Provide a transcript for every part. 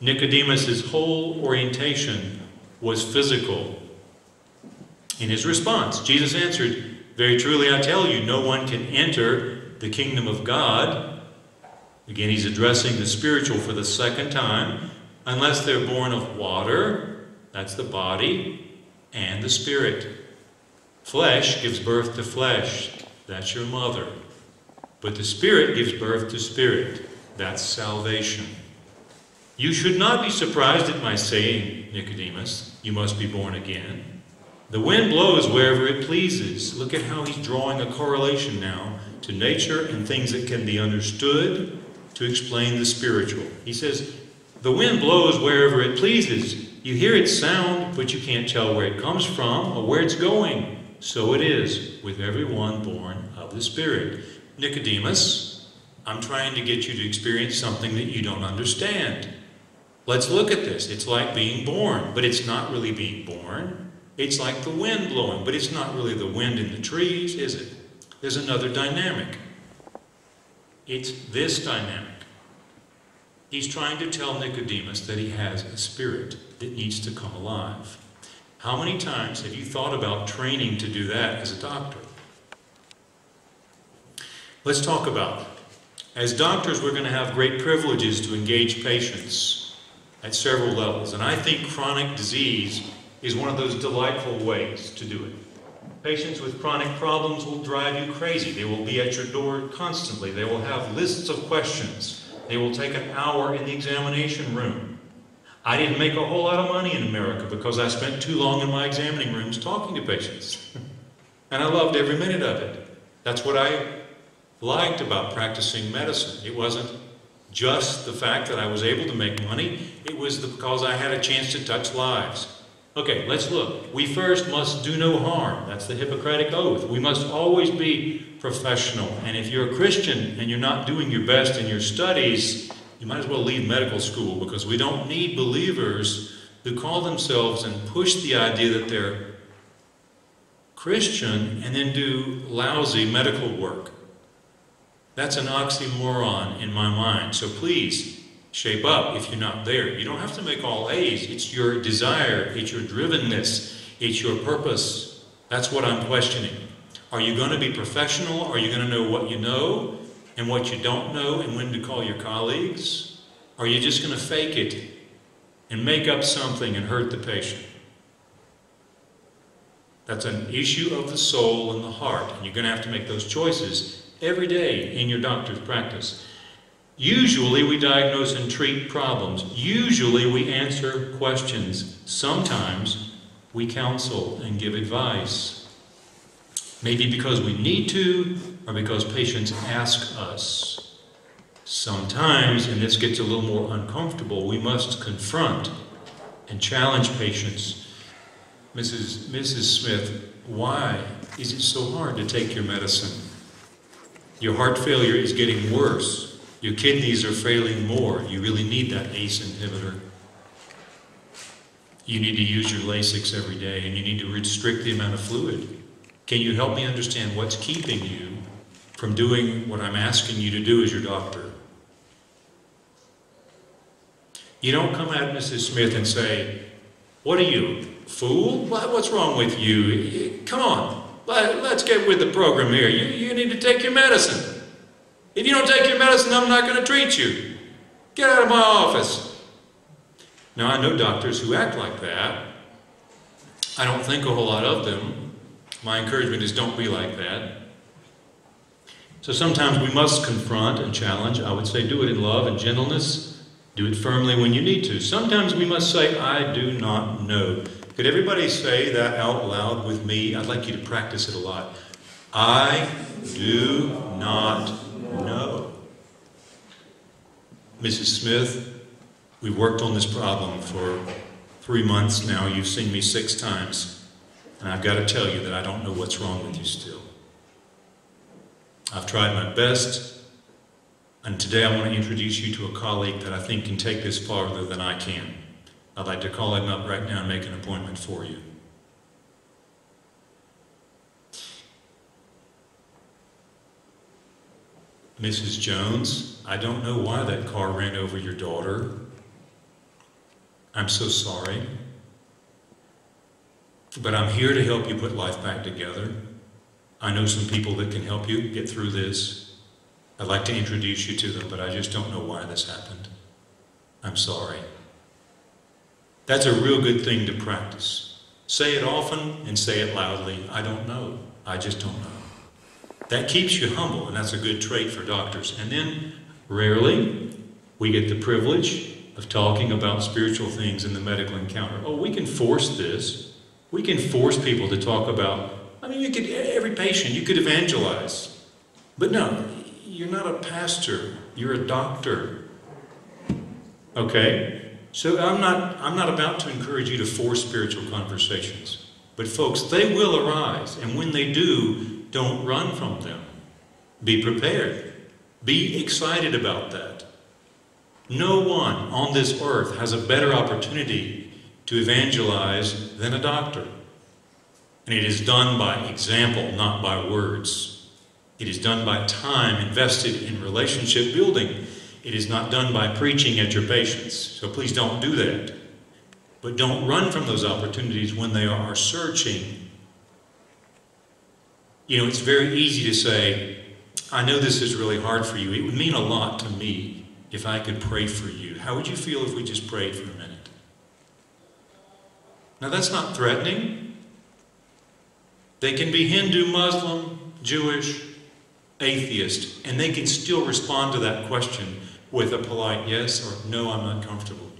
Nicodemus' whole orientation was physical. In his response, Jesus answered, "Very truly I tell you, no one can enter the kingdom of God." Again, he's addressing the spiritual for the second time, unless they're born of water, that's the body, and the Spirit. Flesh gives birth to flesh, that's your mother. But the Spirit gives birth to spirit, that's salvation. You should not be surprised at my saying, Nicodemus, you must be born again. The wind blows wherever it pleases. Look at how he's drawing a correlation now to nature and things that can be understood to explain the spiritual. He says, the wind blows wherever it pleases. You hear its sound, but you can't tell where it comes from or where it's going. So it is with everyone born of the Spirit. Nicodemus, I'm trying to get you to experience something that you don't understand. Let's look at this. It's like being born, but it's not really being born. It's like the wind blowing, but it's not really the wind in the trees, is it? There's another dynamic. It's this dynamic. He's trying to tell Nicodemus that he has a spirit that needs to come alive. How many times have you thought about training to do that as a doctor? Let's talk about it. As doctors, we're going to have great privileges to engage patients at several levels. And I think chronic disease is one of those delightful ways to do it. Patients with chronic problems will drive you crazy. They will be at your door constantly. They will have lists of questions. They will take an hour in the examination room. I didn't make a whole lot of money in America because I spent too long in my examining rooms talking to patients. And I loved every minute of it. That's what I liked about practicing medicine. It wasn't just the fact that I was able to make money. It was because I had a chance to touch lives. Okay, let's look. We first must do no harm. That's the Hippocratic Oath. We must always be professional. And if you're a Christian and you're not doing your best in your studies, you might as well leave medical school, because we don't need believers who call themselves and push the idea that they're Christian and then do lousy medical work. That's an oxymoron in my mind. So please, shape up if you're not there. You don't have to make all A's. It's your desire. It's your drivenness. It's your purpose. That's what I'm questioning. Are you going to be professional? Are you going to know what you know and what you don't know and when to call your colleagues? Or are you just going to fake it and make up something and hurt the patient? That's an issue of the soul and the heart. And you're going to have to make those choices every day in your doctor's practice. Usually we diagnose and treat problems. Usually we answer questions. Sometimes we counsel and give advice. Maybe because we need to, or because patients ask us. Sometimes, and this gets a little more uncomfortable, we must confront and challenge patients. Mrs. Smith, why is it so hard to take your medicine? Your heart failure is getting worse. Your kidneys are failing more. You really need that ACE inhibitor. You need to use your Lasix every day, and you need to restrict the amount of fluid. Can you help me understand what's keeping you from doing what I'm asking you to do as your doctor? You don't come at Mrs. Smith and say, "What are you, fool? What's wrong with you? Come on, let's get with the program here. You need to take your medicine. If you don't take your medicine, I'm not going to treat you. Get out of my office." Now, I know doctors who act like that. I don't think a whole lot of them. My encouragement is don't be like that. So sometimes we must confront and challenge. I would say do it in love and gentleness. Do it firmly when you need to. Sometimes we must say, "I do not know." Could everybody say that out loud with me? I'd like you to practice it a lot. I do not know. Mrs. Smith, we've worked on this problem for 3 months now. You've seen me 6 times. And I've got to tell you that I don't know what's wrong with you still. I've tried my best. And today I want to introduce you to a colleague that I think can take this farther than I can. I'd like to call him up right now and make an appointment for you. Mrs. Jones, I don't know why that car ran over your daughter. I'm so sorry. But I'm here to help you put life back together. I know some people that can help you get through this. I'd like to introduce you to them, but I just don't know why this happened. I'm sorry. That's a real good thing to practice. Say it often and say it loudly. I don't know. I just don't know. That keeps you humble, and that's a good trait for doctors. And then, rarely, we get the privilege of talking about spiritual things in the medical encounter. Oh, we can force this. We can force people to talk about, every patient, you could evangelize. But no, you're not a pastor, you're a doctor. Okay? So I'm not about to encourage you to force spiritual conversations. But folks, they will arise, and when they do, don't run from them. Be prepared. Be excited about that. No one on this earth has a better opportunity to evangelize than a doctor. And it is done by example, not by words. It is done by time invested in relationship building. It is not done by preaching at your patients. So please don't do that. But don't run from those opportunities when they are searching. It's very easy to say, I know this is really hard for you. It would mean a lot to me if I could pray for you. How would you feel if we just prayed for a minute? Now that's not threatening. They can be Hindu, Muslim, Jewish, atheist, and they can still respond to that question with a polite yes or no, I'm not comfortable.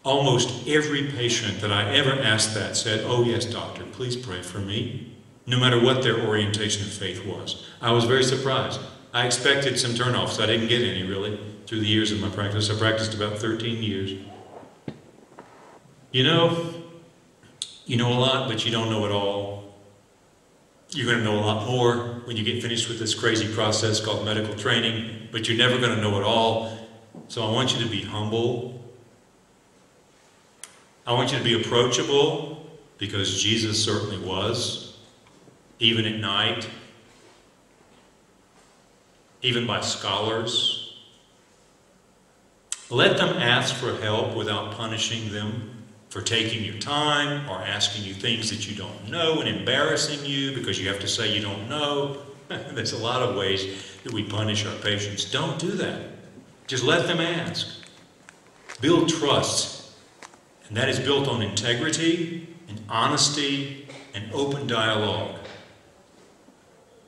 Almost every patient that I ever asked that said, oh yes, doctor, please pray for me, no matter what their orientation of faith was. I was very surprised. I expected some turnoffs. I didn't get any, really, through the years of my practice. I practiced about 13 years. You know a lot, but you don't know it all. You're going to know a lot more when you get finished with this crazy process called medical training, but you're never going to know it all. So I want you to be humble. I want you to be approachable, because Jesus certainly was, even at night, even by scholars. Let them ask for help without punishing them for taking your time or asking you things that you don't know and embarrassing you because you have to say you don't know. There's a lot of ways that we punish our patients. Don't do that. Just let them ask. Build trust. And that is built on integrity and honesty and open dialogue.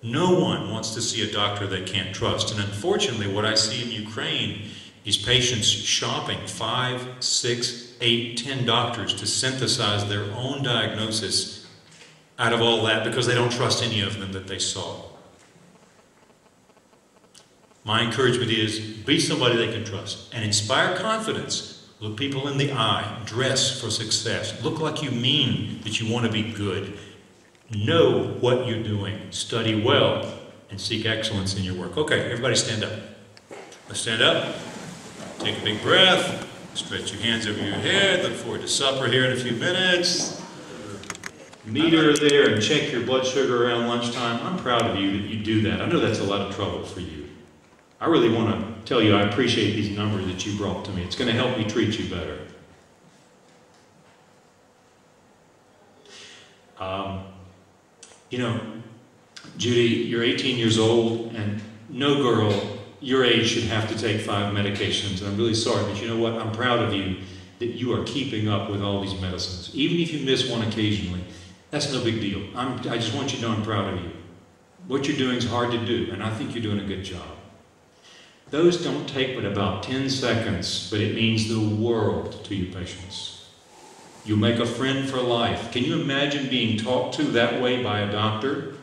No one wants to see a doctor they can't trust. And unfortunately, what I see in Ukraine is patients shopping 5, 6, 8, 10 doctors to synthesize their own diagnosis out of all that because they don't trust any of them that they saw. My encouragement is, be somebody they can trust and inspire confidence. Look people in the eye. Dress for success. Look like you mean that you want to be good. Know what you're doing. Study well and seek excellence in your work. Okay, everybody stand up. Let's stand up. Take a big breath. Stretch your hands over your head. Look forward to supper here in a few minutes. Meter there and check your blood sugar around lunchtime. I'm proud of you that you do that. I know that's a lot of trouble for you. I really want to tell you I appreciate these numbers that you brought to me. It's going to help me treat you better. Judy, you're 18 years old, and no girl your age should have to take 5 medications. And I'm really sorry, but you know what? I'm proud of you that you are keeping up with all these medicines. Even if you miss one occasionally, that's no big deal. I just want you to know I'm proud of you. What you're doing is hard to do, and I think you're doing a good job. Those don't take but about 10 seconds, but it means the world to your patients. You'll make a friend for life. Can you imagine being talked to that way by a doctor?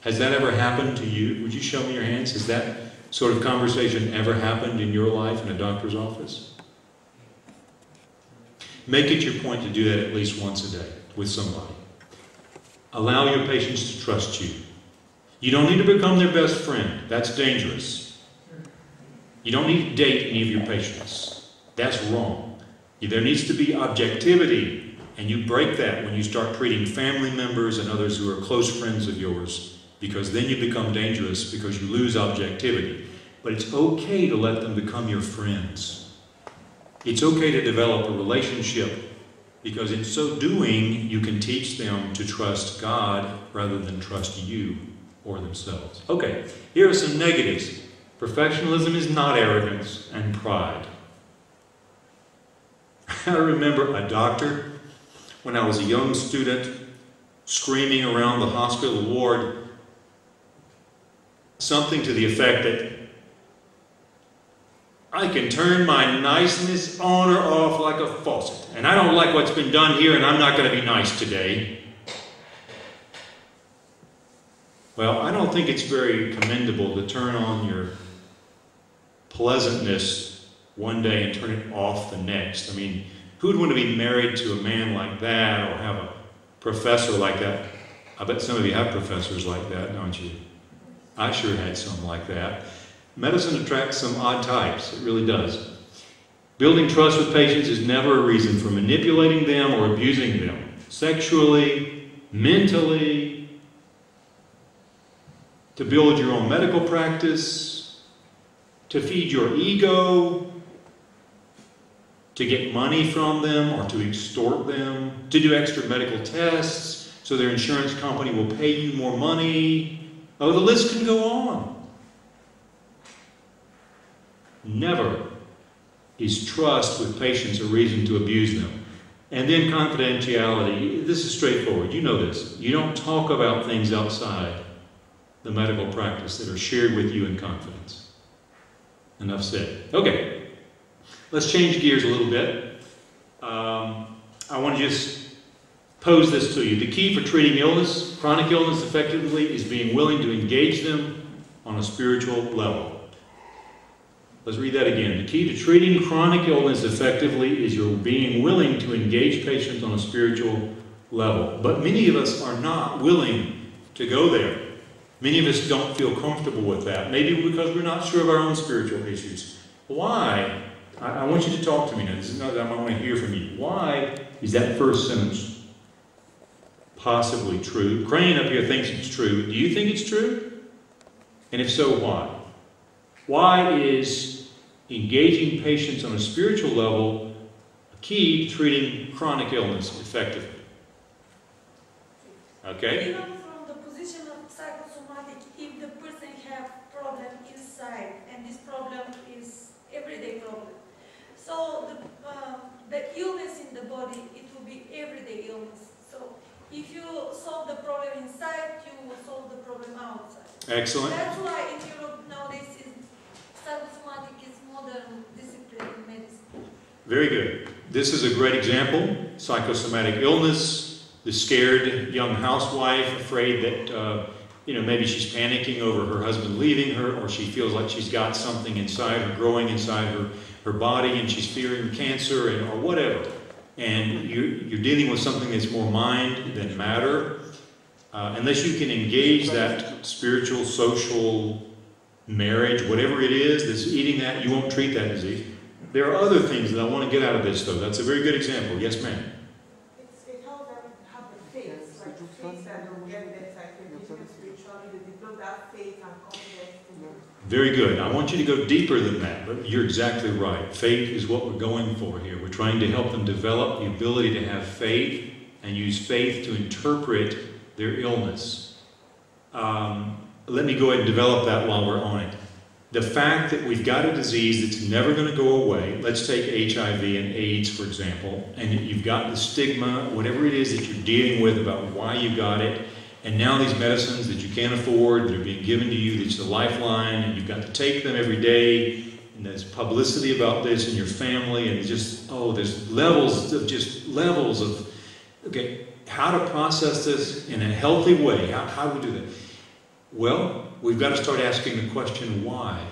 Has that ever happened to you? Would you show me your hands? Has that sort of conversation ever happened in your life in a doctor's office? Make it your point to do that at least once a day with somebody. Allow your patients to trust you. You don't need to become their best friend. That's dangerous. You don't need to date any of your patients. That's wrong. There needs to be objectivity, and you break that when you start treating family members and others who are close friends of yours, because then you become dangerous because you lose objectivity. But it's okay to let them become your friends. It's okay to develop a relationship, because in so doing, you can teach them to trust God rather than trust you or themselves. Okay, here are some negatives. Professionalism is not arrogance and pride. I remember a doctor, when I was a young student, screaming around the hospital ward something to the effect that I can turn my niceness on or off like a faucet, and I don't like what's been done here, and I'm not going to be nice today. Well, I don't think it's very commendable to turn on your pleasantness one day and turn it off the next. I mean, who'd want to be married to a man like that or have a professor like that? I bet some of you have professors like that, don't you? I sure had some like that. Medicine attracts some odd types. It really does. Building trust with patients is never a reason for manipulating them or abusing them. Sexually, mentally, to build your own medical practice, to feed your ego, to get money from them or to extort them, to do extra medical tests so their insurance company will pay you more money. Oh, the list can go on. Never is trust with patients a reason to abuse them. And then confidentiality. This is straightforward. You know this. You don't talk about things outside the medical practice that are shared with you in confidence. Enough said. Okay. Let's change gears a little bit. I want to just pose this to you. The key for treating illness, chronic illness effectively, is being willing to engage them on a spiritual level. Let's read that again. The key to treating chronic illness effectively is your being willing to engage patients on a spiritual level. But many of us are not willing to go there. Many of us don't feel comfortable with that. Maybe because we're not sure of our own spiritual issues. Why? I want you to talk to me now. This is not that I want to hear from you. Why is that first sentence possibly true? Crane up here thinks it's true. Do you think it's true? And if so, why? Why is engaging patients on a spiritual level a key to treating chronic illness effectively? Okay? Even from the position of psychosomatic, if the person have problem inside, and this problem is everyday problem, so the illness in the body, it will be everyday illness. So if you solve the problem inside, you will solve the problem outside. Excellent. That's why in Europe nowadays psychosomatic is modern discipline in medicine. Very good. This is a great example. Psychosomatic illness, the scared young housewife, afraid that maybe she's panicking over her husband leaving her, or she feels like she's got something inside her, growing inside her body, and she's fearing cancer or whatever. And you're dealing with something that's more mind than matter. Unless you can engage that spiritual, social, marriage, whatever it is that's eating that, you won't treat that disease. There are other things that I want to get out of this, though. That's a very good example. Yes, ma'am. It helps them have the faith, like the faith that they'll get their psychological, spirituality, that they build that faith and confidence in them. Very good. I want you to go deeper than that, but you're exactly right. Faith is what we're going for here. We're trying to help them develop the ability to have faith and use faith to interpret their illness. Let me go ahead and develop that while we're on it. The fact that we've got a disease that's never going to go away, let's take HIV and AIDS, for example, and you've got the stigma, whatever it is that you're dealing with about why you got it, and now these medicines that you can't afford, that are being given to you, that's the lifeline, and you've got to take them every day, and there's publicity about this in your family, and just, there's levels of, okay, how to process this in a healthy way. How do we do that? Well, we've got to start asking the question, why?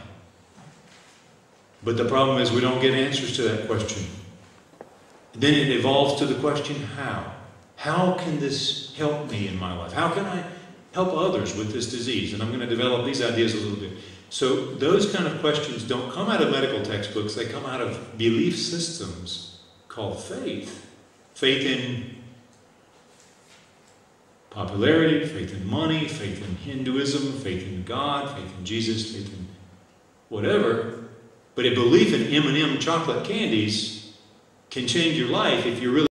But the problem is we don't get answers to that question. Then it evolves to the question, how? How can this help me in my life? How can I help others with this disease? And I'm going to develop these ideas a little bit. So those kind of questions don't come out of medical textbooks. They come out of belief systems called faith. Faith in popularity, faith in money, faith in Hinduism, faith in God, faith in Jesus, faith in whatever. But a belief in M&M chocolate candies can change your life if you really